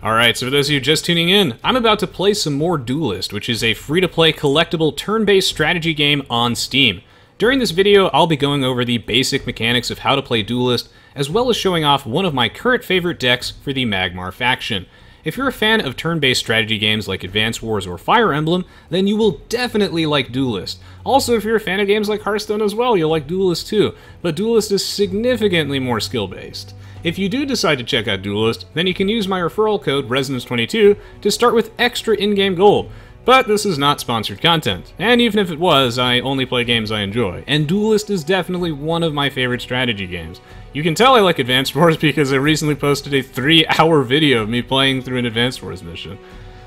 Alright, so for those of you just tuning in, I'm about to play some more Duelyst, which is a free-to-play collectible turn-based strategy game on Steam. During this video, I'll be going over the basic mechanics of how to play Duelyst, as well as showing off one of my current favorite decks for the Magmar faction. If you're a fan of turn-based strategy games like Advance Wars or Fire Emblem, then you will definitely like Duelyst. Also, if you're a fan of games like Hearthstone as well, you'll like Duelyst too, but Duelyst is significantly more skill-based. If you do decide to check out Duelyst, then you can use my referral code Resonance22 to start with extra in-game gold. But this is not sponsored content, and even if it was, I only play games I enjoy, and Duelyst is definitely one of my favorite strategy games. You can tell I like Advance Wars because I recently posted a 3-hour video of me playing through an Advance Wars mission.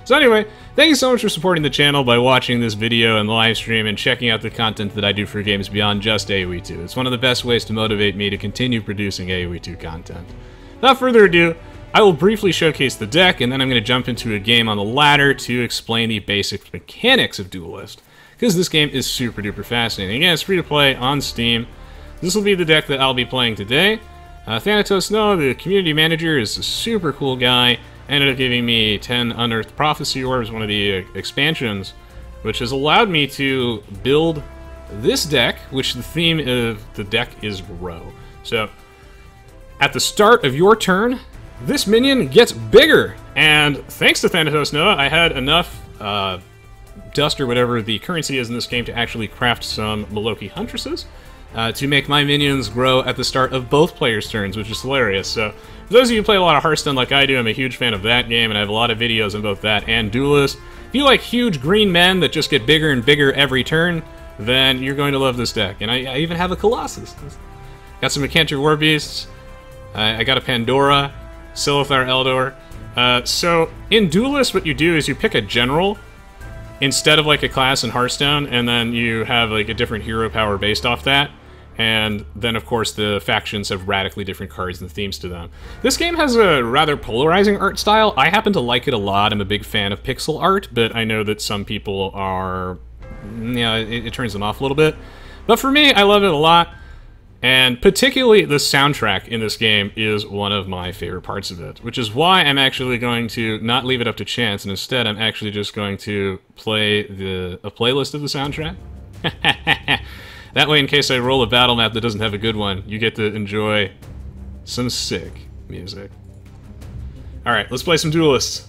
So anyway, thank you so much for supporting the channel by watching this video and live stream and checking out the content that I do for games beyond just AoE 2. It's one of the best ways to motivate me to continue producing AoE 2 content. Without further ado, I will briefly showcase the deck, and then I'm going to jump into a game on the ladder to explain the basic mechanics of Duelyst, because this game is super duper fascinating. Again, it's free to play on Steam. This will be the deck that I'll be playing today. Thanatos Noah, the community manager, is a super cool guy. Ended up giving me 10 Unearthed Prophecy Orbs, one of the expansions, which has allowed me to build this deck, which the theme of the deck is Row. So, at the start of your turn, this minion gets bigger, and thanks to Thanatos Noah, I had enough dust or whatever the currency is in this game to actually craft some Maloki Huntresses to make my minions grow at the start of both players' turns, which is hilarious. So, for those of you who play a lot of Hearthstone like I do, I'm a huge fan of that game, and I have a lot of videos on both that and Duelyst. If you like huge green men that just get bigger and bigger every turn, then you're going to love this deck. And I even have a Colossus. Got some Mechantor War Beasts. I got a Pandora. Silithar Eldor. So, in Duelyst, what you do is you pick a general instead of like a class in Hearthstone, and then you have like a different hero power based off that. And then, of course, the factions have radically different cards and themes to them. This game has a rather polarizing art style. I happen to like it a lot. I'm a big fan of pixel art, but I know that some people are... yeah, it turns them off a little bit. But for me, I love it a lot. And particularly the soundtrack in this game is one of my favorite parts of it, which is why I'm actually going to not leave it up to chance, and instead I'm actually just going to play a playlist of the soundtrack. That way, in case I roll a battle map that doesn't have a good one, you get to enjoy some sick music. Alright, let's play some Duelyst.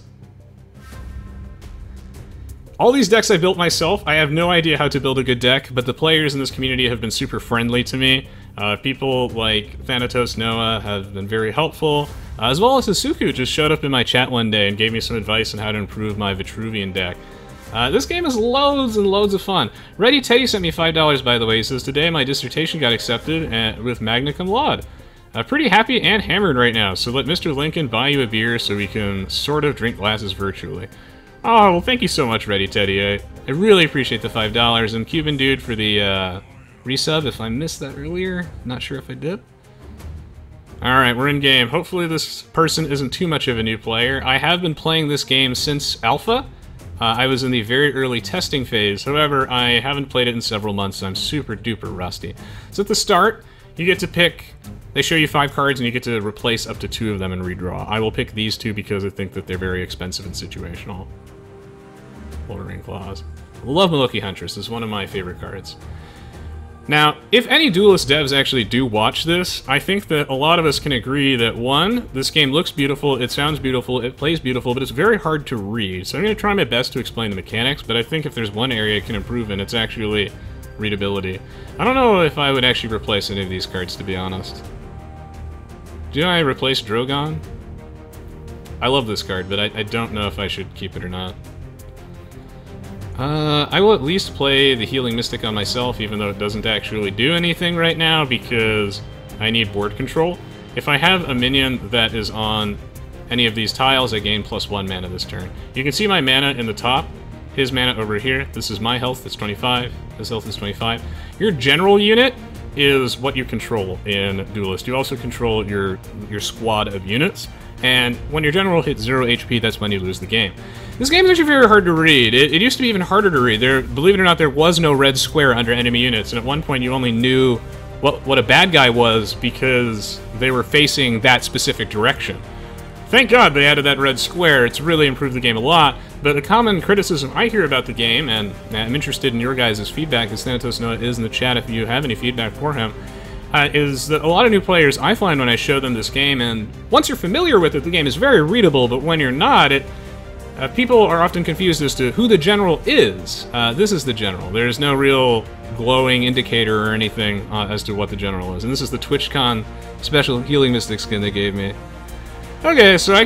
All these decks I built myself. I have no idea how to build a good deck, but the players in this community have been super friendly to me. People like Thanatos Noah have been very helpful, as well as Asuku just showed up in my chat one day and gave me some advice on how to improve my Vitruvian deck. This game is loads and loads of fun. Ready Teddy sent me $5, by the way. He says, today my dissertation got accepted with magna cum laude. Pretty happy and hammered right now, so let Mr. Lincoln buy you a beer so we can sort of drink glasses virtually. Oh, well, thank you so much, Ready Teddy. I really appreciate the $5. And Cuban Dude for the resub, if I missed that earlier. Not sure if I did. Alright, we're in game. Hopefully this person isn't too much of a new player. I have been playing this game since Alpha. I was in the very early testing phase. However, I haven't played it in several months, so I'm super duper rusty. So at the start, you get to pick... they show you 5 cards, and you get to replace up to 2 of them and redraw. I will pick these 2 because I think that they're very expensive and situational. Bouldering Claws. Love Maloki Huntress. This is one of my favorite cards. Now, if any Duelyst devs actually do watch this, I think that a lot of us can agree that, 1, this game looks beautiful, it sounds beautiful, it plays beautiful, but it's very hard to read. So I'm going to try my best to explain the mechanics, but I think if there's one area it can improve in, it's actually readability. I don't know if I would actually replace any of these cards, to be honest. Do I replace Drogon? I love this card, but I don't know if I should keep it or not. I will at least play the Healing Mystic on myself, even though it doesn't actually do anything right now, because I need board control. If I have a minion that is on any of these tiles, I gain +1 mana this turn. You can see my mana in the top, his mana over here. This is my health, that's 25. His health is 25. Your general unit is what you control in Duelyst. You also control your squad of units, and when your general hits 0 HP, that's when you lose the game. This game is actually very hard to read. It used to be even harder to read. Believe it or not, there was no red square under enemy units, and at one point you only knew what a bad guy was because they were facing that specific direction. Thank God they added that red square. It's really improved the game a lot. But a common criticism I hear about the game, and I'm interested in your guys' feedback, as Thanatos Noah is in the chat if you have any feedback for him, is that a lot of new players I find when I show them this game, and once you're familiar with it, the game is very readable, but when you're not, people are often confused as to who the general is. This is the general. There's no real glowing indicator or anything as to what the general is. And this is the TwitchCon special Healing Mystic skin they gave me. Okay, so I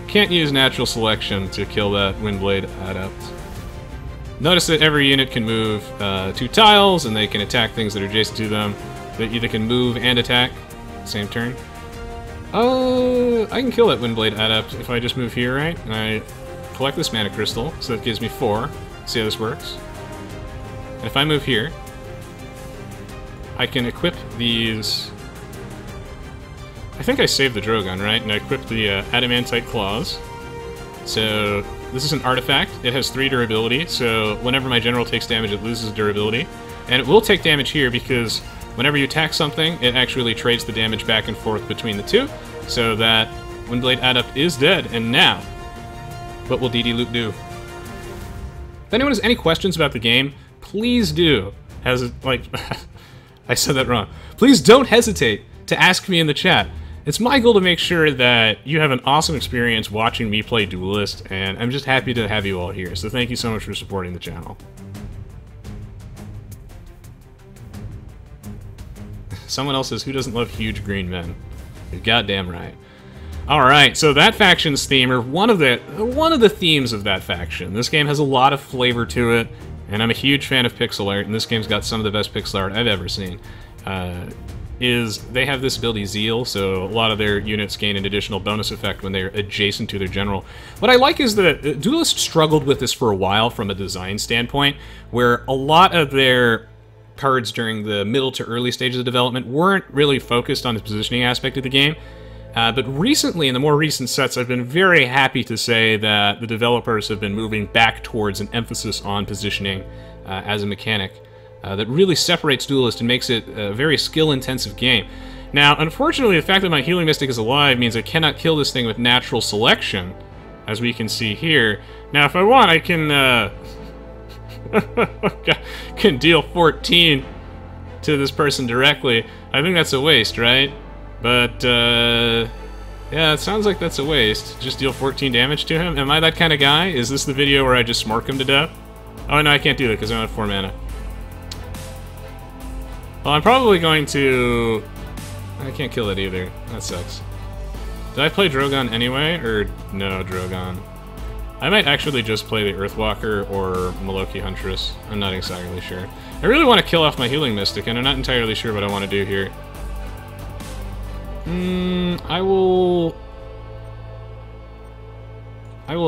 can't use natural selection to kill that Windblade Adept. Notice that every unit can move 2 tiles, and they can attack things that are adjacent to them. They either can move and attack, same turn. I can kill that Windblade Adept if I just move here, right? And I collect this Mana Crystal, so that gives me 4. See how this works? And if I move here, I can equip these... I think I saved the Drogon, right? And I equipped the Adamantite Claws. So this is an artifact. It has 3 durability, so whenever my general takes damage, it loses durability. And it will take damage here because whenever you attack something, it actually trades the damage back and forth between the two, so that Windblade Adept is dead. And now, what will DD Loop do? If anyone has any questions about the game, please do. I said that wrong. Please don't hesitate to ask me in the chat. It's my goal to make sure that you have an awesome experience watching me play Duelyst, and I'm just happy to have you all here, so thank you so much for supporting the channel. Someone else says, who doesn't love huge green men? You're goddamn right. Alright, so that faction's theme, or one of the themes of that faction. This game has a lot of flavor to it, and I'm a huge fan of pixel art, and this game's got some of the best pixel art I've ever seen. They have this ability Zeal, so a lot of their units gain an additional bonus effect when they're adjacent to their general. What I like is that Duelyst struggled with this for a while from a design standpoint, where a lot of their cards during the middle to early stages of development weren't really focused on the positioning aspect of the game. But recently, in the more recent sets, I've been very happy to say that the developers have been moving back towards an emphasis on positioning as a mechanic. That really separates Duelyst and makes it a very skill-intensive game. Now, unfortunately, the fact that my Healing Mystic is alive means I cannot kill this thing with natural selection, as we can see here. Now, if I want, I can can deal 14 to this person directly. I think that's a waste, right? But, yeah, it sounds like that's a waste. Just deal 14 damage to him? Am I that kind of guy? Is this the video where I just smark him to death? Oh, no, I can't do that because I don't have 4 mana. Well, I'm probably going to... I can't kill it either. That sucks. Did I play Drogon anyway, or no Drogon? I might actually just play the Earthwalker or Maloki Huntress. I'm not exactly sure. I really want to kill off my Healing Mystic, and I'm not entirely sure what I want to do here. I will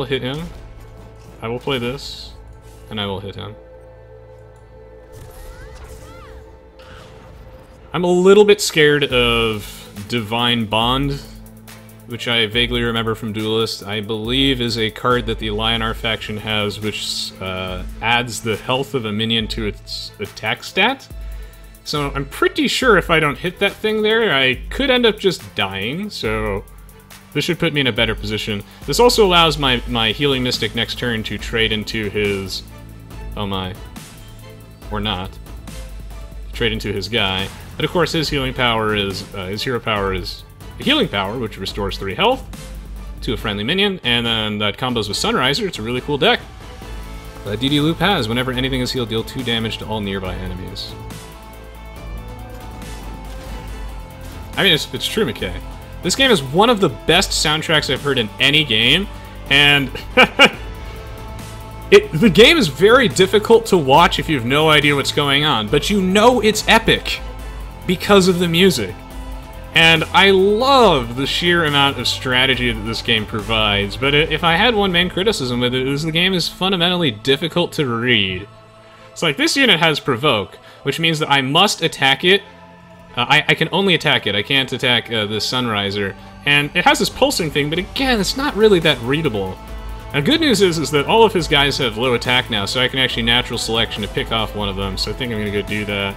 hit him. I will play this, and I will hit him. I'm a little bit scared of Divine Bond, which I vaguely remember from Duelyst. I believe is a card that the Lionar faction has, which adds the health of a minion to its attack stat. So I'm pretty sure if I don't hit that thing there, I could end up just dying, so this should put me in a better position. This also allows my Healing Mystic next turn to trade into his... oh my. Or not. Trade into his guy. But of course his healing power is... his hero power is a healing power, which restores 3 health to a friendly minion, and then that combos with Sunriser. It's a really cool deck. DD Loop has, whenever anything is healed, deal 2 damage to all nearby enemies. I mean, it's true, McKay. This game is one of the best soundtracks I've heard in any game, and the game is very difficult to watch if you have no idea what's going on, but you know it's epic because of the music. And I love the sheer amount of strategy that this game provides, but if I had one main criticism with it, is the game is fundamentally difficult to read. It's like, this unit has Provoke, which means that I must attack it. I can only attack it, I can't attack the Sunriser. And it has this pulsing thing, but again, it's not really that readable. Now, good news is that all of his guys have low attack now, so I can actually natural selection to pick off one of them, so I think I'm gonna go do that.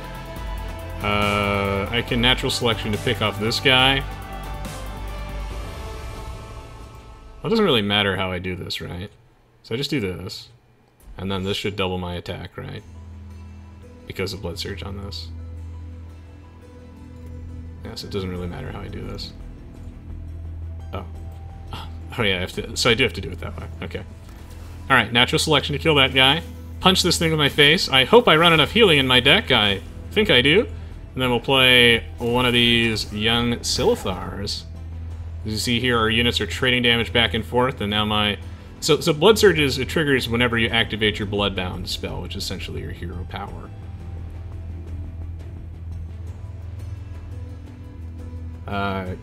I can natural selection to pick off this guy. Well, it doesn't really matter how I do this, right? So I just do this. And then this should double my attack, right? Because of Blood Surge on this. Yes, it doesn't really matter how I do this. Oh. Oh yeah, I have to, so I do have to do it that way. Okay. Alright, natural selection to kill that guy. Punch this thing with my face. I hope I run enough healing in my deck. I think I do. And then we'll play one of these young Silithars. As you see here, our units are trading damage back and forth, and now my... So Blood Surge it triggers whenever you activate your Bloodbound spell, which is essentially your hero power.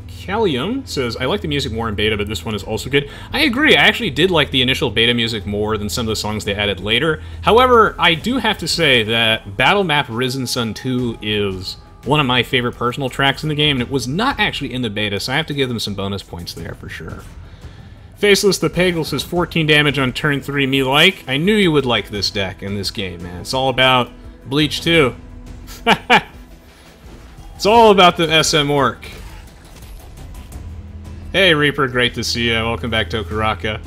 Callium says, I like the music more in beta, but this one is also good. I agree, I actually did like the initial beta music more than some of the songs they added later. However, I do have to say that Battle Map Risen Sun 2 is one of my favorite personal tracks in the game, and it was not actually in the beta, so I have to give them some bonus points there for sure. Faceless the Pagel says 14 damage on turn 3, me like. I knew you would like this deck and this game, man. It's all about Bleach 2. It's all about the SM Orc. Hey Reaper, great to see you. Welcome back to Okaraka.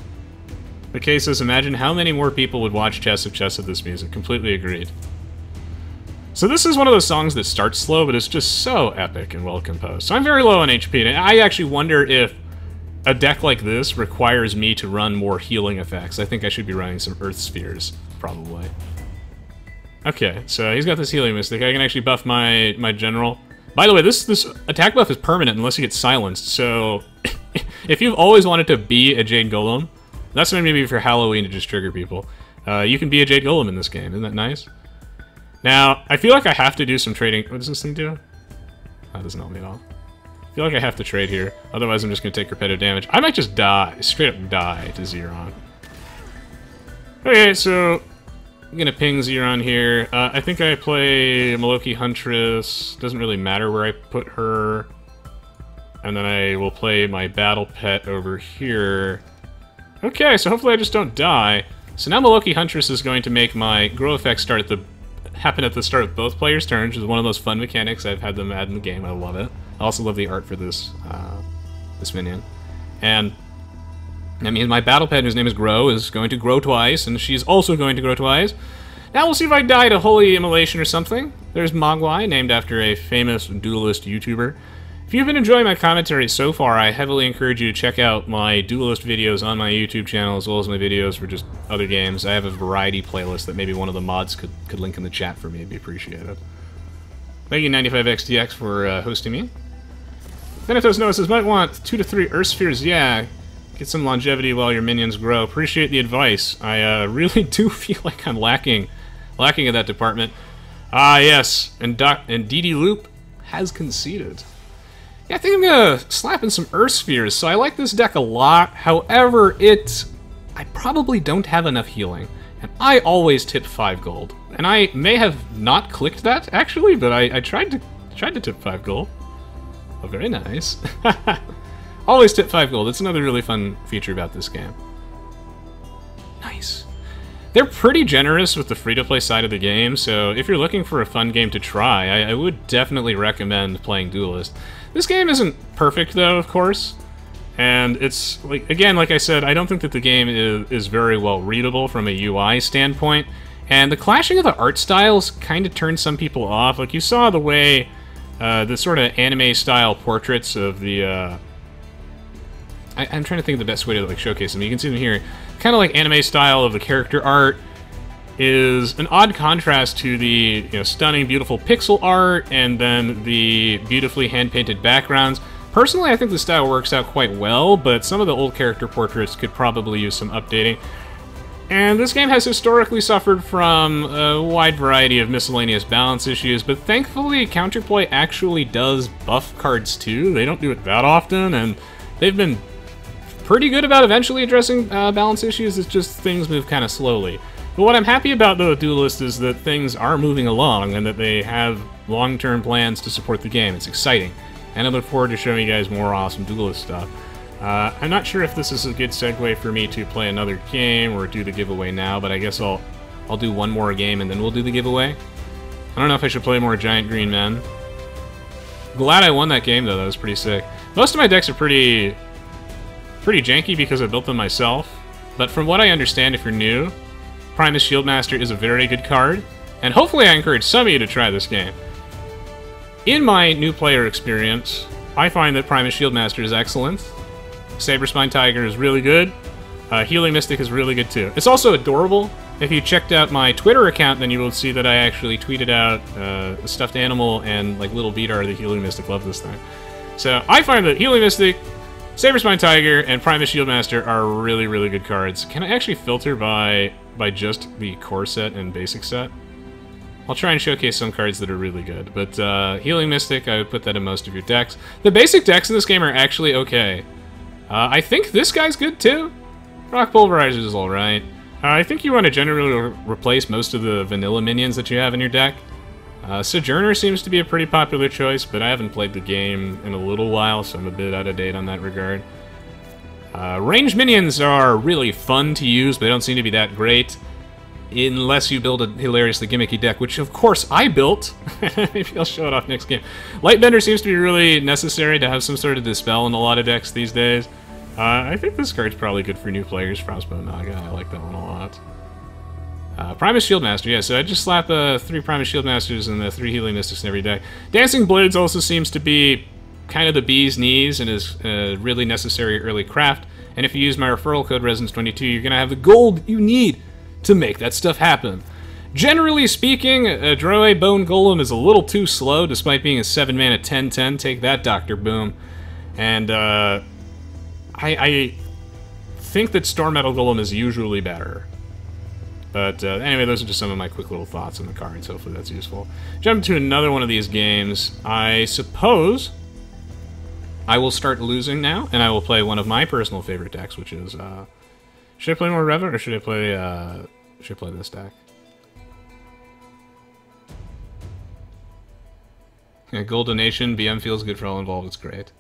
McKay says, imagine how many more people would watch Chess of Chess of this music. Completely agreed. So this is one of those songs that starts slow, but it's just so epic and well composed. So I'm very low on HP, and I actually wonder if a deck like this requires me to run more healing effects. I think I should be running some Earth Spheres, probably. Okay, so he's got this healing mystic. I can actually buff my general. By the way, this attack buff is permanent unless you get silenced, so if you've always wanted to be a Jade Golem, that's maybe for Halloween to just trigger people. You can be a Jade Golem in this game, isn't that nice? Now, I feel like I have to do some trading. What does this thing do? That doesn't help me at all. I feel like I have to trade here, otherwise I'm just going to take repetitive damage. I might just die, straight up die to Xeron. Okay, so I'm going to ping Xeron here. I think I play Maloki Huntress. Doesn't really matter where I put her. And then I will play my Battle Pet over here. Okay, so hopefully I just don't die. So now Maloki Huntress is going to make my grow effect happen at the start of both players' turns, which is one of those fun mechanics I've had them add in the game. I love it. I also love the art for this this minion. And I mean, my battle pet, whose name is Grow, is going to grow twice, and she's also going to grow twice. Now we'll see if I die to Holy Immolation or something. There's Mogwai, named after a famous Duelyst YouTuber. If you've been enjoying my commentary so far, I heavily encourage you to check out my Duelyst videos on my YouTube channel, as well as my videos for just other games. I have a variety playlist that maybe one of the mods could link in the chat for me. It'd be appreciated. Thank you, 95XTX, for hosting me. Thanatos Noah says, might want 2 to 3 Earth Spheres. Yeah, get some longevity while your minions grow. Appreciate the advice. I really do feel like I'm lacking in that department. Ah, yes, and DD Loop has conceded. Yeah, I think I'm gonna slap in some Earth Spheres, so I like this deck a lot. However, I probably don't have enough healing, and I always tip 5 gold. And I may have not clicked that, actually, but I tried to tip 5 gold. Oh, very nice. Always tip 5 gold. It's another really fun feature about this game. Nice. They're pretty generous with the free-to-play side of the game, so if you're looking for a fun game to try, I would definitely recommend playing Duelyst. This game isn't perfect, though, of course, and it's, again, like I said, I don't think that the game is very well readable from a UI standpoint, and the clashing of the art styles kind of turned some people off. Like, you saw the way the sort of anime-style portraits of the... I'm trying to think of the best way to showcase them. You can see them here. Kind of like anime style of the character art is an odd contrast to the stunning, beautiful pixel art and then the beautifully hand-painted backgrounds. Personally, I think the style works out quite well, but some of the old character portraits could probably use some updating. And this game has historically suffered from a wide variety of miscellaneous balance issues, but thankfully Counterplay actually does buff cards too. They don't do it that often, and they've been pretty good about eventually addressing balance issues. It's just things move kind of slowly. But what I'm happy about, though, with Duelyst is that things are moving along and that they have long-term plans to support the game. It's exciting, and I look forward to showing you guys more awesome Duelyst stuff. I'm not sure if this is a good segue for me to play another game or do the giveaway now, but I guess I'll do one more game and then we'll do the giveaway. I don't know if I should play more Giant Green Men. Glad I won that game, though. That was pretty sick. Most of my decks are pretty pretty janky because I built them myself. But from what I understand, if you're new, Primus Shieldmaster is a very good card, and hopefully I encourage some of you to try this game. In my new player experience, I find that Primus Shieldmaster is excellent. Saberspine Tiger is really good. Healing Mystic is really good too. It's also adorable. If you checked out my Twitter account, then you will see that I actually tweeted out a stuffed animal and like little Vidar, the Healing Mystic. Love this thing. So I find that Healing Mystic, Saberspine Tiger, and Primus Shieldmaster are really, really good cards. Can I actually filter by just the core set and basic set? I'll try and showcase some cards that are really good, but Healing Mystic, I would put that in most of your decks. The basic decks in this game are actually okay. I think this guy's good too. Rock Pulverizer is alright. I think you want to generally replace most of the vanilla minions that you have in your deck. Sojourner seems to be a pretty popular choice, but I haven't played the game in a little while, so I'm a bit out of date on that regard. Ranged minions are really fun to use, but they don't seem to be that great. Unless you build a hilariously gimmicky deck, which of course I built. Maybe I'll show it off next game. Lightbender seems to be really necessary to have some sort of dispel in a lot of decks these days. I think this card's probably good for new players. Frostbow Naga, I like that one a lot. Primus Shieldmaster, yeah, so I just slap 3 Primus Shieldmasters and the 3 Healing Mystics in every deck. Dancing Blades also seems to be kind of the bee's knees and is really necessary early craft. And if you use my referral code Resins22, you're going to have the gold you need to make that stuff happen. Generally speaking, a Drow Bone Golem is a little too slow, despite being a 7-mana 10/10. Take that, Dr. Boom. And I think that Storm Metal Golem is usually better. But anyway, those are just some of my quick little thoughts on the cards. Hopefully that's useful. Jump to another one of these games. I suppose I will start losing now, and I will play one of my personal favorite decks, which is... should I play more Reva, or should I play this deck? Yeah, Gold Donation, BM feels good for all involved, it's great.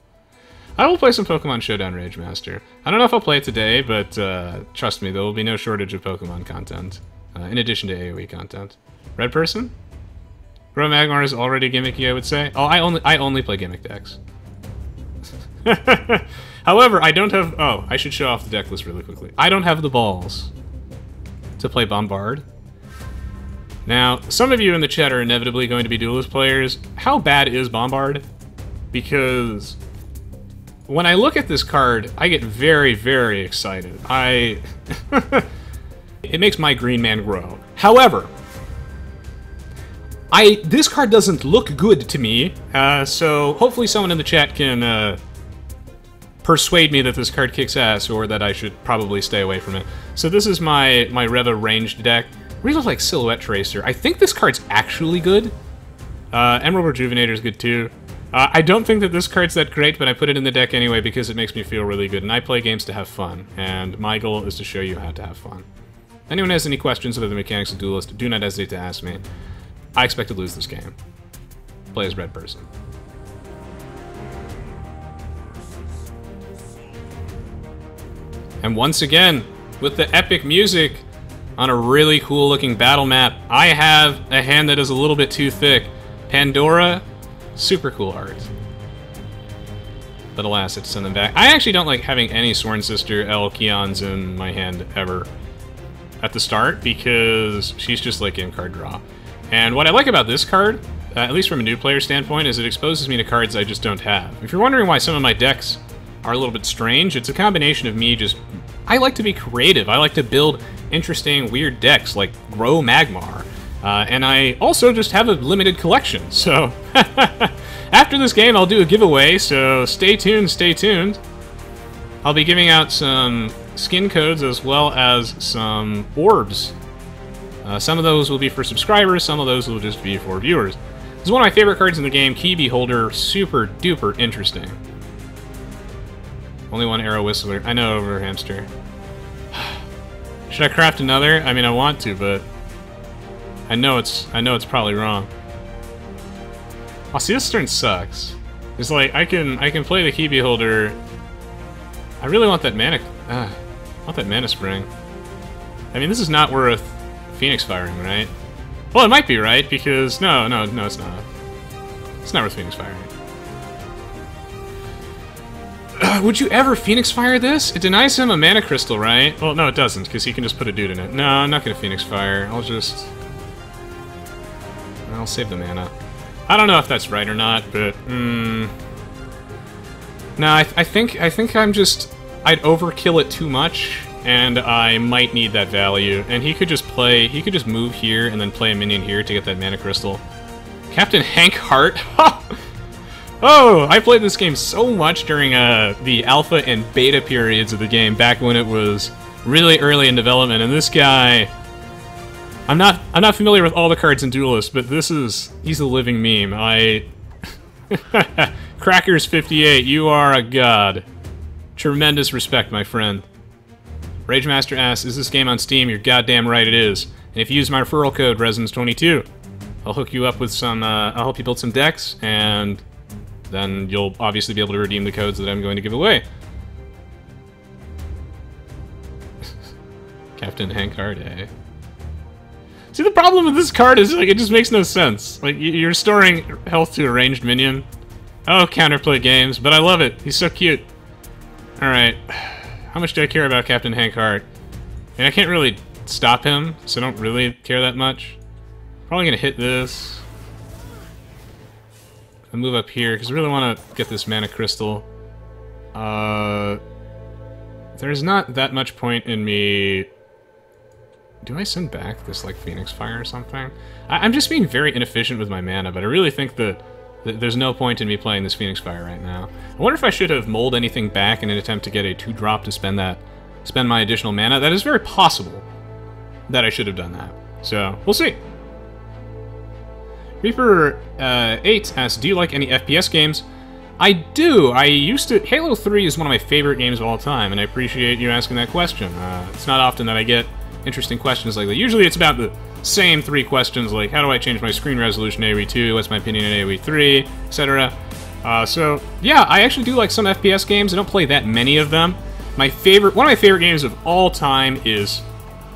I will play some Pokemon Showdown Rage Master. I don't know if I'll play it today, but trust me, there will be no shortage of Pokemon content, in addition to AoE content. Red person? Grow Magmar is already gimmicky, I would say. Oh, I only play gimmick decks. However, I don't have... Oh, I should show off the deck list really quickly. I don't have the balls to play Bombard. Now, some of you in the chat are inevitably going to be Duelyst players. How bad is Bombard? Because when I look at this card, I get very, very excited. It makes my green man grow. However, this card doesn't look good to me, so hopefully someone in the chat can persuade me that this card kicks ass, or that I should probably stay away from it. So this is my Reva ranged deck. Really like Silhouette Tracer. I think this card's actually good. Emerald Rejuvenator is good too. I don't think that this card's that great, but I put it in the deck anyway because it makes me feel really good, and I play games to have fun, and my goal is to show you how to have fun. If anyone has any questions about the mechanics of Duelyst, do not hesitate to ask me. I expect to lose this game. Play as red person. And once again, with the epic music on a really cool looking battle map, I have a hand that is a little bit too thick. Pandora, super cool art. But alas, I have to send them back. I actually don't like having any Sworn Sister Elkions in my hand ever at the start, because she's just like in card draw. And what I like about this card, at least from a new player standpoint, is it exposes me to cards I just don't have. If you're wondering why some of my decks are a little bit strange, it's a combination of me just... I like to be creative. I like to build interesting, weird decks, like Grow Magmar. And I also just have a limited collection, so... After this game, I'll do a giveaway, so stay tuned, stay tuned. I'll be giving out some skin codes as well as some orbs. Some of those will be for subscribers, some of those will just be for viewers. This is one of my favorite cards in the game, Key Beholder, super duper interesting. Only one Arrow Whistler. I know, over Hamster. Should I craft another? I mean, I want to, but I know it's probably wrong. Oh, see, this turn sucks. It's like I can play the Key Beholder. I really want that mana. I want that Mana Spring. I mean, this is not worth Phoenix Firing, right? Well, it might be, right? Because no, it's not. It's not worth Phoenix Firing. Would you ever Phoenix Fire this? It denies him a mana crystal, right? Well, no, it doesn't, because he can just put a dude in it. No, I'm not gonna Phoenix Fire. I'll save the mana. I don't know if that's right or not, but no, I think I'd overkill it too much, and I might need that value. And he could just move here and then play a minion here to get that mana crystal. Captain Hank Hart. Oh, I played this game so much during the alpha and beta periods of the game, back when it was really early in development. And this guy, I'm not familiar with all the cards in Duelyst, but he's a living meme. Crackers58, you are a god. Tremendous respect, my friend. Ragemaster asks, is this game on Steam? You're goddamn right it is. And if you use my referral code, Resins22, I'll hook you up with some, I'll help you build some decks, and then you'll obviously be able to redeem the codes that I'm going to give away. Captain Hank Hart, eh? See, the problem with this card is, like, it just makes no sense. Like, you're storing health to a ranged minion. Oh, counterplay games, but I love it. He's so cute. Alright. How much do I care about Captain Hank Hart? I mean, I can't really stop him, so I don't really care that much. Probably gonna hit this. I'll move up here, because I really want to get this mana crystal. There's not that much point in me... Do I send back this, like, Phoenix Fire or something? I'm just being very inefficient with my mana, but I really think that there's no point in me playing this Phoenix Fire right now. I wonder if I should have mulled anything back in an attempt to get a 2-drop to spend my additional mana. That is very possible that I should have done that. So, we'll see. Reaper8 asks, do you like any FPS games? I do. I used to... Halo 3 is one of my favorite games of all time, and I appreciate you asking that question. It's not often that I get interesting questions like that. Usually it's about the same 3 questions, like, how do I change my screen resolution in AoE 2, what's my opinion in AoE 3, etc. So, yeah, I actually do like some FPS games. I don't play that many of them. One of my favorite games of all time is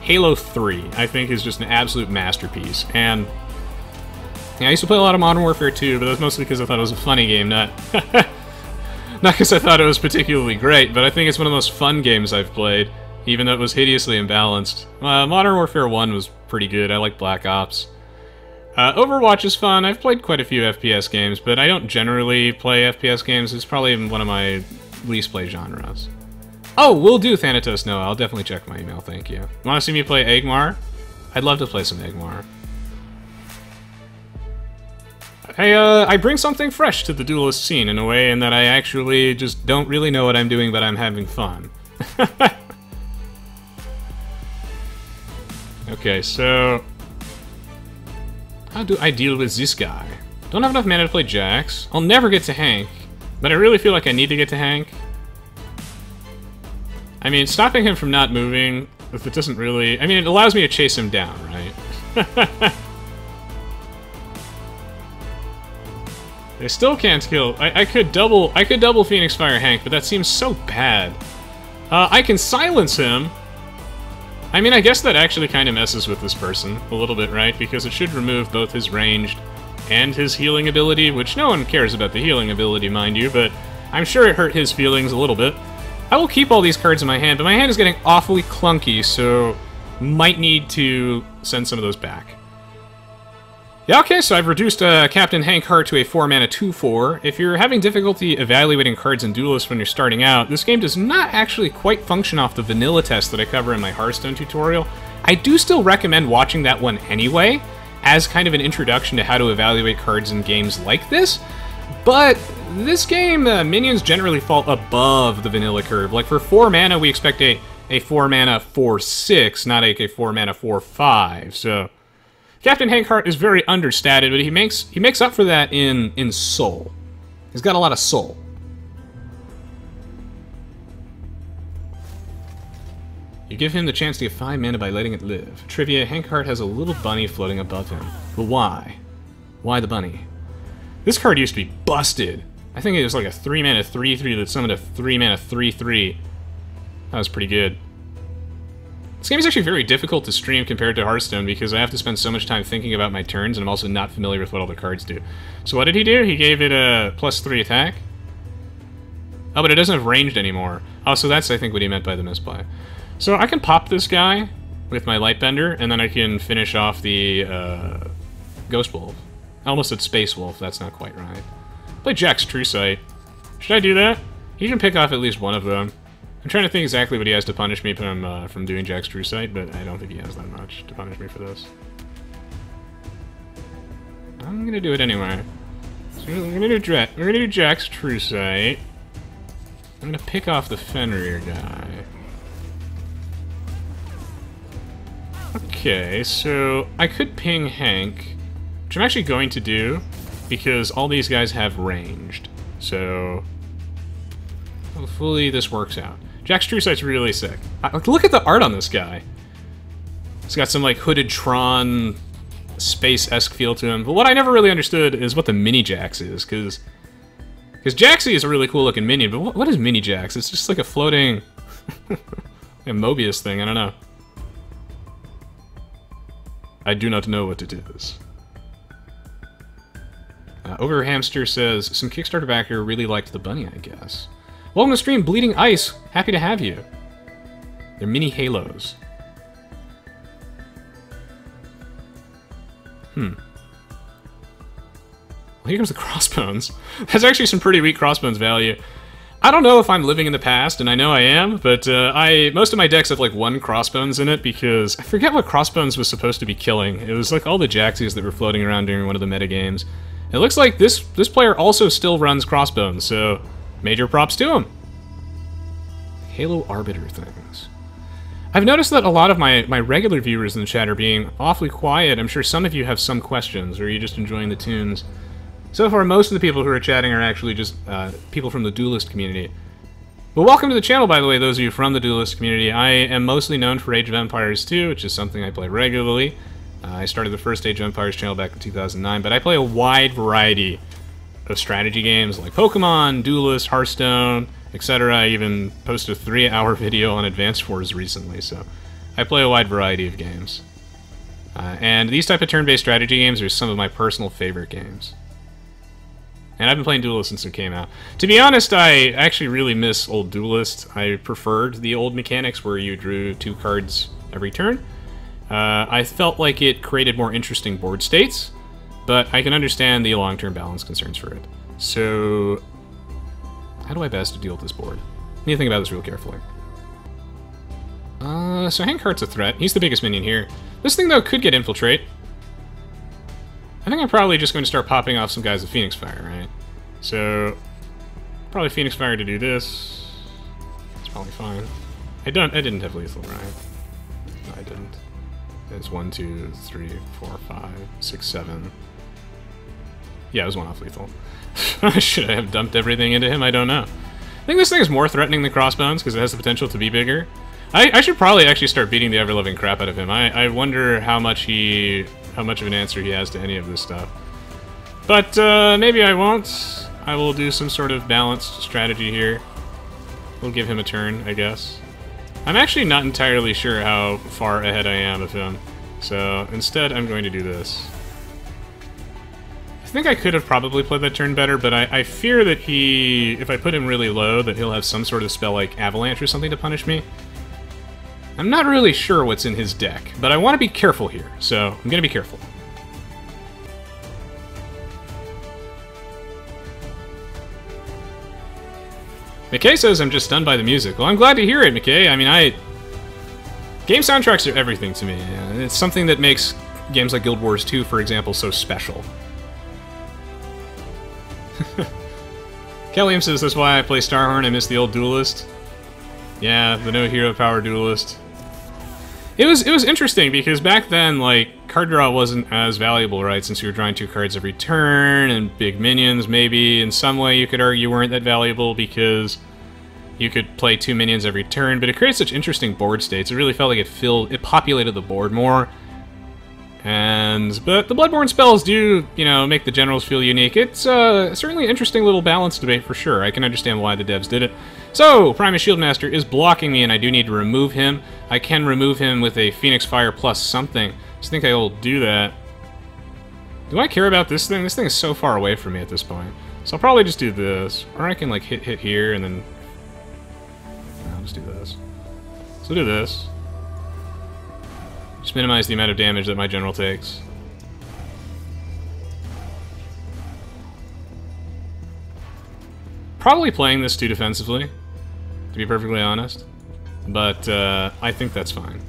Halo 3. I think is just an absolute masterpiece. And yeah, I used to play a lot of Modern Warfare 2, but that's mostly because I thought it was a funny game, not because I thought it was particularly great, but I think it's one of the most fun games I've played, even though it was hideously imbalanced. Modern Warfare 1 was pretty good. I like Black Ops. Overwatch is fun. I've played quite a few FPS games, but I don't generally play FPS games. It's probably one of my least played genres. Oh, will do, Thanatos Noah. I'll definitely check my email, thank you. Want to see me play Magmar? I'd love to play some Magmar. Hey, I bring something fresh to the Duelyst scene in a way in that I actually just don't really know what I'm doing, but I'm having fun. Okay, so... how do I deal with this guy? Don't have enough mana to play Jax. I'll never get to Hank, but I really feel like I need to get to Hank. I mean, stopping him from not moving, if it doesn't really... I mean, it allows me to chase him down, right? They still can't kill. I could double Phoenix Fire Hank, but that seems so bad. I can silence him. I mean, I guess that actually kind of messes with this person a little bit, right? Because it should remove both his ranged and his healing ability, which no one cares about the healing ability, mind you, but I'm sure it hurt his feelings a little bit. I will keep all these cards in my hand, but my hand is getting awfully clunky, so might need to send some of those back. Yeah, okay, so I've reduced Captain Hank Hart to a 4-mana 2/4. If you're having difficulty evaluating cards in Duelyst when you're starting out, this game does not actually quite function off the vanilla test that I cover in my Hearthstone tutorial. I do still recommend watching that one anyway, as kind of an introduction to how to evaluate cards in games like this. But this game, minions generally fall above the vanilla curve. Like for 4 mana, we expect a 4-mana 4/6, not a 4-mana 4/5, so... Captain Hank Hart is very understated, but he makes up for that in soul. He's got a lot of soul. You give him the chance to get 5 mana by letting it live. Trivia, Hank Hart has a little bunny floating above him. But why? Why the bunny? This card used to be busted. I think it was like a 3-mana 3/3 that summoned a 3-mana 3/3. That was pretty good. This game is actually very difficult to stream compared to Hearthstone because I have to spend so much time thinking about my turns and I'm also not familiar with what all the cards do. So what did he do? He gave it a +3 attack. Oh, but it doesn't have ranged anymore. Oh, so that's, I think, what he meant by the misplay. So I can pop this guy with my Lightbender, and then I can finish off the Ghost Wolf. I almost said Space Wolf, that's not quite right. Play Jack's True Sight. Should I do that? He can pick off at least one of them. I'm trying to think exactly what he has to punish me from doing Jack's True Sight, but I don't think he has that much to punish me for this. I'm gonna do it anyway. So we're gonna do Jack's True Sight. I'm gonna pick off the Fenrir guy. Okay, so I could ping Hank, which I'm actually going to do, because all these guys have ranged. So hopefully this works out. Jack's True Sight's really sick. Look at the art on this guy. It's got some like hooded Tron space-esque feel to him. But what I never really understood is what the Mini Jax is, because Jaxie is a really cool looking minion, but what is Mini Jax? It's just like a floating a Mobius thing, I don't know. I do not know what it is. Overhamster says, some Kickstarter backer really liked the bunny, I guess. Welcome to stream, Bleeding Ice. Happy to have you. They're mini halos. Well, here comes the crossbones. That's actually some pretty weak crossbones value. I don't know if I'm living in the past, and I know I am, but most of my decks have like one crossbones in it because I forget what crossbones was supposed to be killing. It was like all the Jaxies that were floating around during one of the meta games. It looks like this player also still runs crossbones, so major props to him. Halo Arbiter things. I've noticed that a lot of my regular viewers in the chat are being awfully quiet. I'm sure some of you have some questions, or are you just enjoying the tunes? So far, most of the people who are chatting are actually just people from the Duelyst community. But welcome to the channel, by the way, those of you from the Duelyst community. I am mostly known for Age of Empires 2, which is something I play regularly. I started the first Age of Empires channel back in 2009, but I play a wide variety of strategy games like Pokemon, Duelyst, Hearthstone, etc. I even posted a 3-hour video on Advanced Wars recently, so I play a wide variety of games. And these type of turn-based strategy games are some of my personal favorite games. And I've been playing Duelyst since it came out. To be honest, I actually really miss old Duelyst. I preferred the old mechanics where you drew 2 cards every turn. I felt like it created more interesting board states, but I can understand the long-term balance concerns for it. So, how do I best deal with this board? I need to think about this real carefully. So Hank Hart's a threat. He's the biggest minion here. This thing, though, could get Infiltrate. I think I'm probably just going to start popping off some guys with Phoenix Fire, right? So, probably Phoenix Fire to do this. It's probably fine. I didn't have lethal, right? No, I didn't. It's 1, 2, 3, 4, 5, 6, 7. Yeah, it was 1 off lethal. Should I have dumped everything into him? I don't know. I think this thing is more threatening than Crossbones because it has the potential to be bigger. I should probably actually start beating the ever-loving crap out of him. I wonder how much of an answer he has to any of this stuff. But maybe I won't. I will do some sort of balanced strategy here. We'll give him a turn, I guess. I'm actually not entirely sure how far ahead I am of him. So instead, I'm going to do this. I think I could have probably played that turn better, but I fear that if I put him really low, that he'll have some sort of spell like Avalanche or something to punish me. I'm not really sure what's in his deck, but I want to be careful here, so I'm going to be careful. McKay says I'm just stunned by the music. Well, I'm glad to hear it, McKay. I mean, game soundtracks are everything to me. It's something that makes games like Guild Wars 2, for example, so special. Kelliam says that's why I play Starhorn. I miss the old Duelyst. Yeah, the no hero power Duelyst. It was interesting because back then, like, card draw wasn't as valuable, right? Since you were drawing 2 cards every turn, and big minions maybe in some way you could argue weren't that valuable because you could play 2 minions every turn, but it created such interesting board states. It really felt like it populated the board more. But the Bloodborne spells do, you know, make the generals feel unique. It's certainly an interesting little balance debate for sure. I can understand why the devs did it. So, Primus Shieldmaster is blocking me and I do need to remove him. I can remove him with a Phoenix Fire plus something. I think I will do that. Do I care about this thing? This thing is so far away from me at this point. So I'll probably just do this. Or I can, like, hit here, and then... No, I'll just do this. So do this. Just minimize the amount of damage that my general takes. Probably playing this too defensively, to be perfectly honest. But I think that's fine.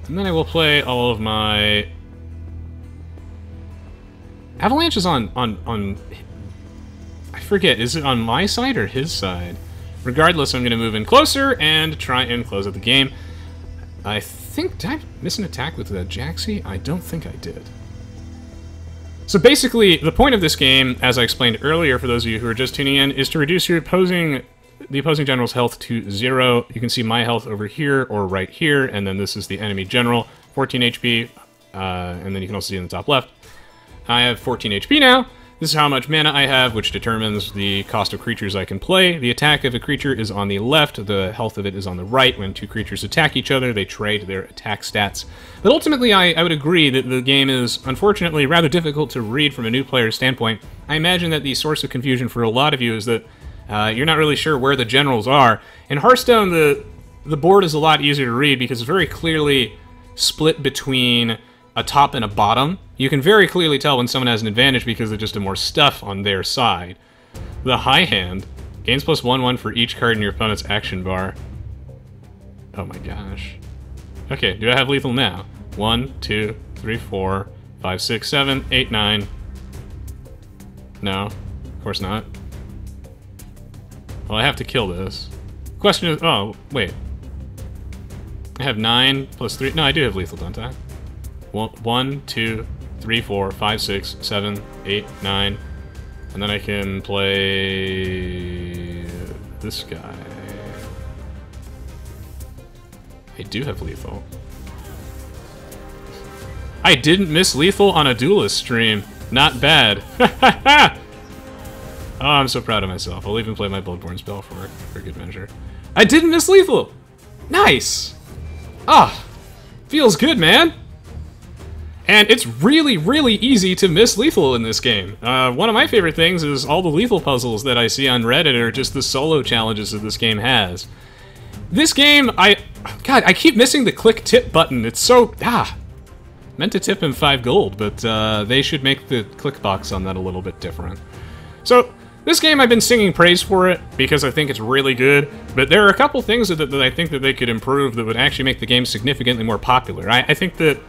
And then I will play all of my... Avalanche is on... I forget, is it on my side or his side? Regardless, I'm going to move in closer and try and close out the game. I think... Did I miss an attack with the Jaxi? I don't think I did. So basically, the point of this game, as I explained earlier for those of you who are just tuning in, is to reduce the opposing general's health to 0. You can see my health over here or right here, and then this is the enemy general, 14 HP, and then you can also see in the top left. I have 14 HP now. This is how much mana I have, which determines the cost of creatures I can play. The attack of a creature is on the left, the health of it is on the right. When two creatures attack each other, they trade their attack stats. But ultimately, I would agree that the game is, unfortunately, rather difficult to read from a new player's standpoint. I imagine that the source of confusion for a lot of you is that you're not really sure where the generals are. In Hearthstone, the board is a lot easier to read because it's very clearly split between a top and a bottom. You can very clearly tell when someone has an advantage because there's just more stuff on their side. The high hand gains +1/1 for each card in your opponent's action bar. Oh my gosh. Okay, do I have lethal now? 1, 2, 3, 4, 5, 6, 7, 8, 9. No, of course not. Well, I have to kill this. Question is, oh, wait. I have 9 + 3. No, I do have lethal, don't I? 1, 2, 3, 4, 5, 6, 7, 8, 9. And then I can play this guy. I do have lethal. I didn't miss lethal on a Duelyst stream. Not bad. Oh, I'm so proud of myself. I'll even play my Bloodborne spell for good measure. I didn't miss lethal! Nice! Ah! Feels good, man! And it's really, really easy to miss lethal in this game. One of my favorite things is all the lethal puzzles that I see on Reddit are just the solo challenges that this game has. This game, God, I keep missing the click tip button. It's so... Meant to tip him 5 gold, but they should make the click box on that a little bit different. So, this game, I've been singing praise for it because I think it's really good, but there are a couple things that I think that they could improve that would actually make the game significantly more popular. I think that,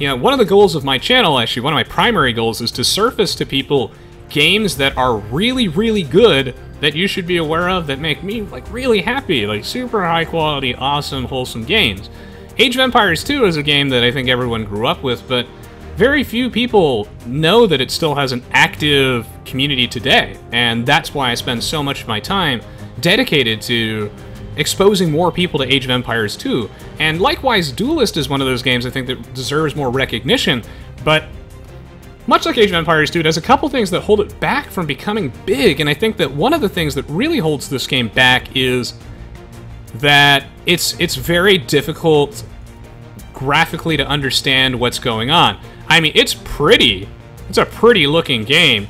you know, one of the goals of my channel, actually, one of my primary goals, is to surface to people games that are really, really good that you should be aware of that make me, like, really happy. Like, super high-quality, awesome, wholesome games. Age of Empires 2 is a game that I think everyone grew up with, but very few people know that it still has an active community today, and that's why I spend so much of my time dedicated to exposing more people to Age of Empires 2. And likewise, Duelyst is one of those games I think that deserves more recognition, but much like Age of Empires 2, it has a couple things that hold it back from becoming big, and I think that one of the things that really holds this game back is that it's very difficult graphically to understand what's going on. I mean, it's pretty. It's a pretty looking game,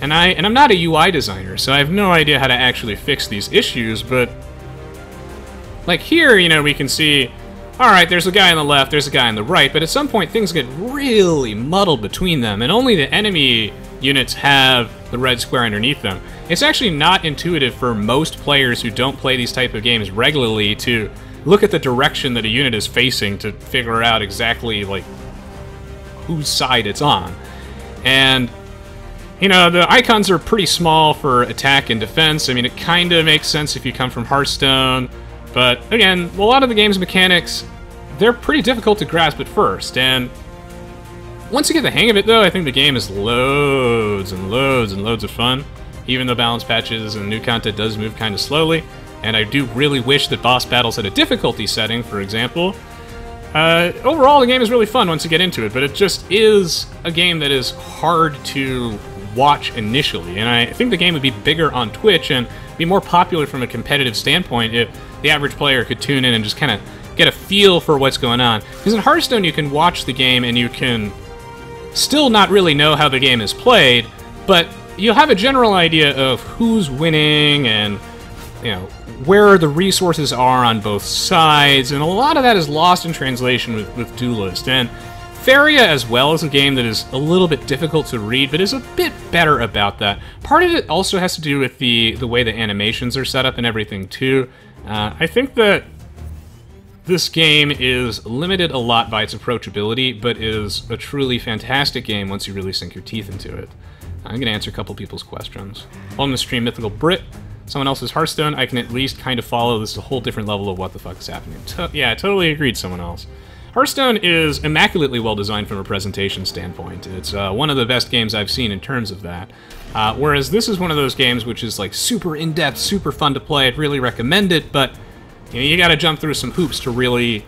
and I'm not a UI designer, so I have no idea how to actually fix these issues, but like here, you know, we can see, all right, there's a guy on the left, there's a guy on the right, but at some point things get really muddled between them, and only the enemy units have the red square underneath them. It's actually not intuitive for most players who don't play these type of games regularly to look at the direction that a unit is facing to figure out exactly, like, whose side it's on. And, you know, the icons are pretty small for attack and defense. I mean, it kind of makes sense if you come from Hearthstone, but again, a lot of the game's mechanics, they're pretty difficult to grasp at first, and once you get the hang of it, though, I think the game is loads and loads and loads of fun, even though balance patches and new content does move kind of slowly, and I do really wish that boss battles had a difficulty setting, for example. Overall, the game is really fun once you get into it, but it just is a game that is hard to watch initially, and I think the game would be bigger on Twitch and be more popular from a competitive standpoint if the average player could tune in and just kind of get a feel for what's going on. Because in Hearthstone, you can watch the game and you can still not really know how the game is played, but you'll have a general idea of who's winning and, you know, where the resources are on both sides, and a lot of that is lost in translation with Duelyst. And Feria as well is a game that is a little bit difficult to read, but is a bit better about that. Part of it also has to do with the way the animations are set up and everything too. I think that this game is limited a lot by its approachability, but is a truly fantastic game once you really sink your teeth into it. I'm going to answer a couple people's questions. On the stream, Mythical Brit. Someone else's Hearthstone, I can at least kind of follow. This is a whole different level of what the fuck is happening. Yeah, totally agreed, someone else. Hearthstone is immaculately well designed from a presentation standpoint. It's one of the best games I've seen in terms of that. Whereas this is one of those games which is like super in-depth, super fun to play. I'd really recommend it, but you know, you gotta jump through some hoops to really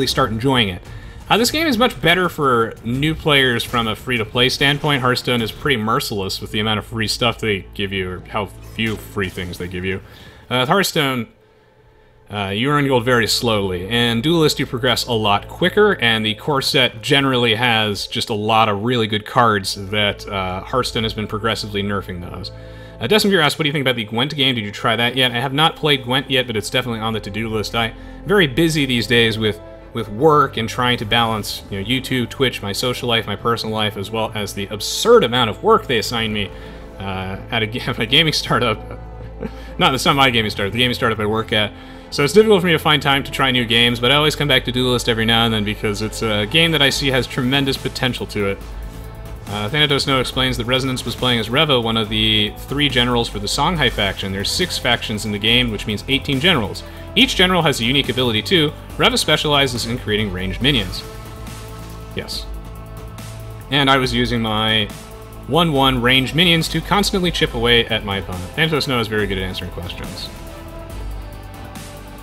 start enjoying it. This game is much better for new players from a free-to-play standpoint. Hearthstone is pretty merciless with the amount of free stuff they give you, or how few free things they give you. With Hearthstone, you earn gold very slowly, and Duelyst you progress a lot quicker, and the core set generally has just a lot of really good cards that Hearthstone has been progressively nerfing those. Desmond asked, what do you think about the Gwent game? Did you try that yet? I have not played Gwent yet, but it's definitely on the to-do list. I'm very busy these days with work and trying to balance, you know, YouTube, Twitch, my social life, my personal life, as well as the absurd amount of work they assign me at a gaming startup. It's not my gaming startup, the gaming startup I work at. So it's difficult for me to find time to try new games, but I always come back to Duelyst every now and then because it's a game that I see has tremendous potential to it. Thanatos No explains that Resonance was playing as Reva, one of the 3 generals for the Songhai faction. There's 6 factions in the game, which means 18 generals. Each general has a unique ability too. Reva specializes in creating ranged minions. Yes. And I was using my 1/1 ranged minions to constantly chip away at my opponent. Thanatos No is very good at answering questions.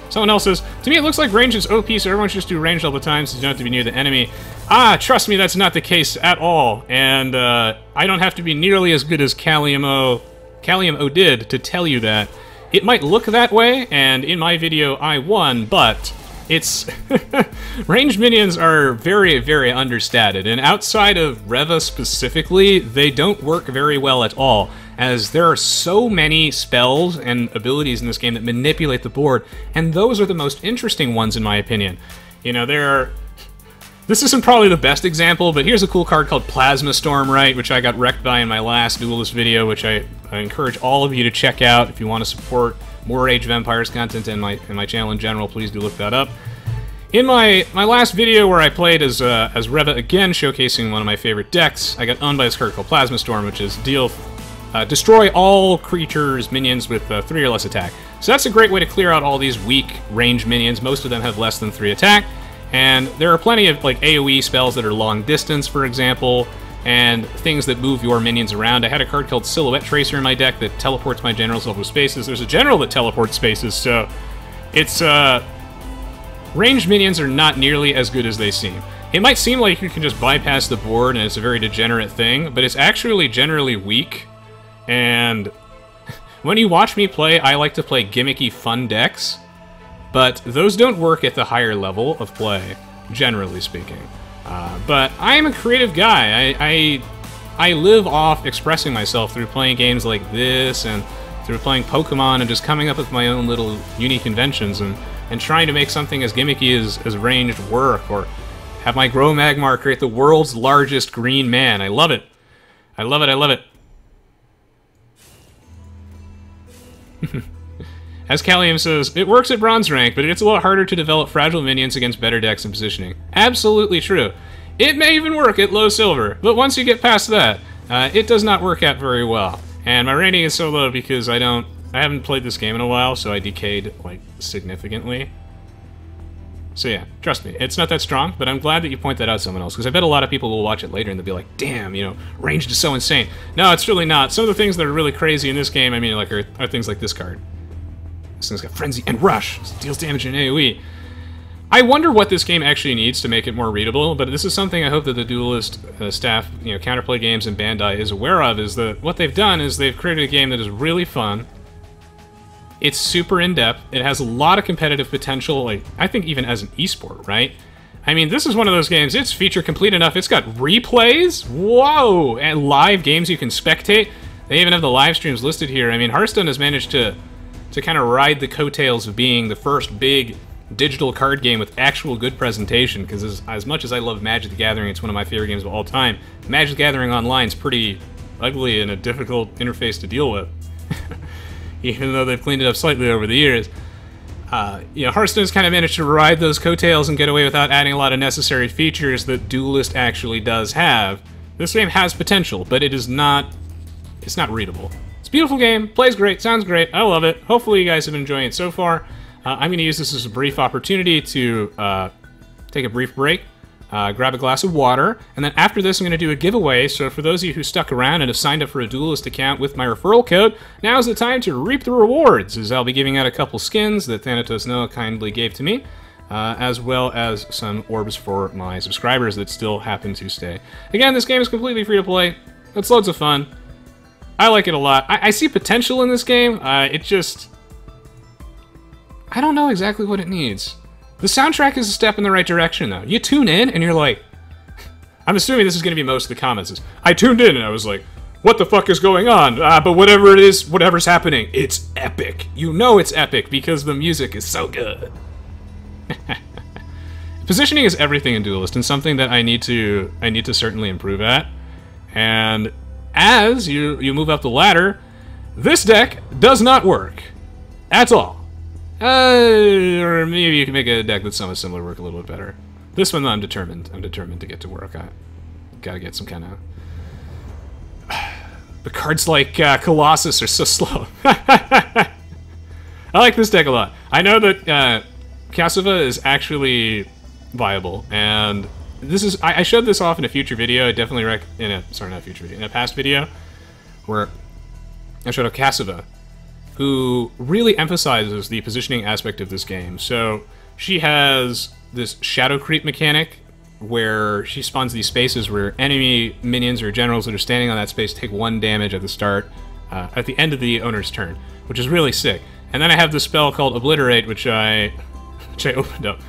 Someone else says, to me it looks like range is OP, so everyone should just do ranged all the time so you don't have to be near the enemy. Trust me, that's not the case at all. And I don't have to be nearly as good as Callium O did to tell you that. It might look that way, and in my video I won, but it's... ranged minions are very, very understated, and outside of Reva specifically, they don't work very well at all, as there are so many spells and abilities in this game that manipulate the board, and those are the most interesting ones in my opinion. You know, this isn't probably the best example, but here's a cool card called Plasma Storm, right, which I got wrecked by in my last Duelyst video, which I encourage all of you to check out if you want to support more Age of Empires content and my channel in general. Please do look that up. In my last video where I played as Reva again, showcasing one of my favorite decks, I got owned by this card called Plasma Storm, which is destroy all creatures, minions with 3 or less attack. So that's a great way to clear out all these weak range minions. Most of them have less than 3 attack. And there are plenty of like AoE spells that are long distance, for example, and things that move your minions around. I had a card called Silhouette Tracer in my deck that teleports my generals over spaces. There's a general that teleports spaces, so it's ranged minions are not nearly as good as they seem. It might seem like you can just bypass the board and it's a very degenerate thing, but it's actually generally weak. And when you watch me play, I like to play gimmicky fun decks, but those don't work at the higher level of play, generally speaking. But I'm a creative guy. I live off expressing myself through playing games like this and through playing Pokemon and just coming up with my own little unique inventions and trying to make something as gimmicky as ranged work, or have my Grow Magmar create the world's largest green man. I love it. I love it, I love it. As Callium says, it works at bronze rank, but it gets a lot harder to develop fragile minions against better decks and positioning. Absolutely true. It may even work at low silver, but once you get past that, it does not work out very well. And my rating is so low because I haven't played this game in a while, so I decayed, like, significantly. So yeah, trust me, it's not that strong, but I'm glad that you point that out to someone else, because I bet a lot of people will watch it later and they'll be like, damn, you know, ranged is so insane. No, it's really not. Some of the things that are really crazy in this game, I mean, like, are things like this card. This thing's got Frenzy and Rush. It deals damage in AoE. I wonder what this game actually needs to make it more readable, but this is something I hope that the Duelyst staff, you know, Counterplay Games and Bandai is aware of, is that what they've done is they've created a game that is really fun. It's super in-depth. It has a lot of competitive potential, like, I think even as an esport, right? I mean, this is one of those games, it's feature complete enough. It's got replays? Whoa! And live games you can spectate. They even have the live streams listed here. I mean, Hearthstone has managed to kind of ride the coattails of being the first big digital card game with actual good presentation, because as much as I love Magic the Gathering, it's one of my favorite games of all time, Magic the Gathering Online is pretty ugly and a difficult interface to deal with. Even though they've cleaned it up slightly over the years. You know, Hearthstone's kind of managed to ride those coattails and get away without adding a lot of necessary features that Duelyst actually does have. This game has potential, but it's not readable. It's a beautiful game, plays great, sounds great, I love it. Hopefully you guys have been enjoying it so far. I'm going to use this as a brief opportunity to take a brief break, grab a glass of water, and then after this I'm going to do a giveaway, so for those of you who stuck around and have signed up for a Duelyst account with my referral code, now's the time to reap the rewards, as I'll be giving out a couple skins that Thanatos Noah kindly gave to me, as well as some orbs for my subscribers that still happen to stay. Again, this game is completely free to play, it's loads of fun, I like it a lot. I see potential in this game, it just... I don't know exactly what it needs. The soundtrack is a step in the right direction, though. You tune in, and you're like... I'm assuming this is going to be most of the comments. Is, I tuned in, and I was like, what the fuck is going on? But whatever it is, whatever's happening, it's epic. You know it's epic, because the music is so good. Positioning is everything in Duelyst, and something that I need to certainly improve at. And as you move up the ladder, this deck does not work. At all. Or maybe you can make a deck that's somewhat similar work a little bit better. This one, I'm determined to get to work. I gotta get some kind of... The cards like Colossus are so slow. I like this deck a lot. I know that Cassava is actually viable, and this is... I showed this off in a future video. I definitely sorry, not future video. In a past video, where I showed off Cassava, who really emphasizes the positioning aspect of this game. So she has this shadow creep mechanic where she spawns these spaces where enemy minions or generals that are standing on that space take 1 damage at the start, at the end of the owner's turn, which is really sick. And then I have this spell called Obliterate, which I opened up.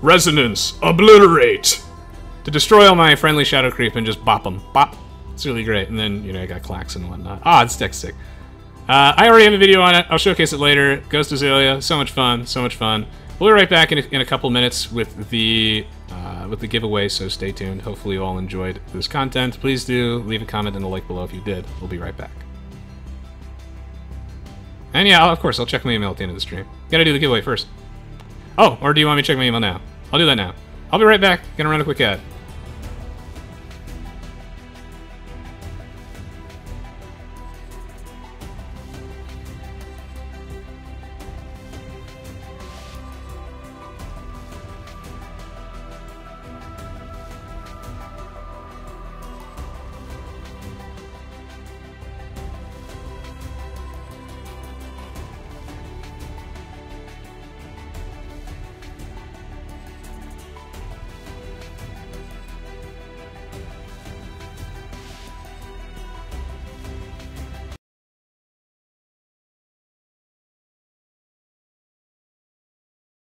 Resonance, Obliterate! To destroy all my friendly shadow creep and just bop them. Bop! It's really great. And then, you know, I got clacks and whatnot. Ah, this deck's sick. I already have a video on it. I'll showcase it later. Ghost Azalea, so much fun, so much fun. We'll be right back in a couple minutes with the giveaway, so stay tuned. Hopefully you all enjoyed this content. Please do leave a comment and a like below if you did. We'll be right back. And yeah, of course, I'll check my email at the end of the stream. Gotta do the giveaway first. Oh, or do you want me to check my email now? I'll do that now. I'll be right back. Gonna run a quick ad.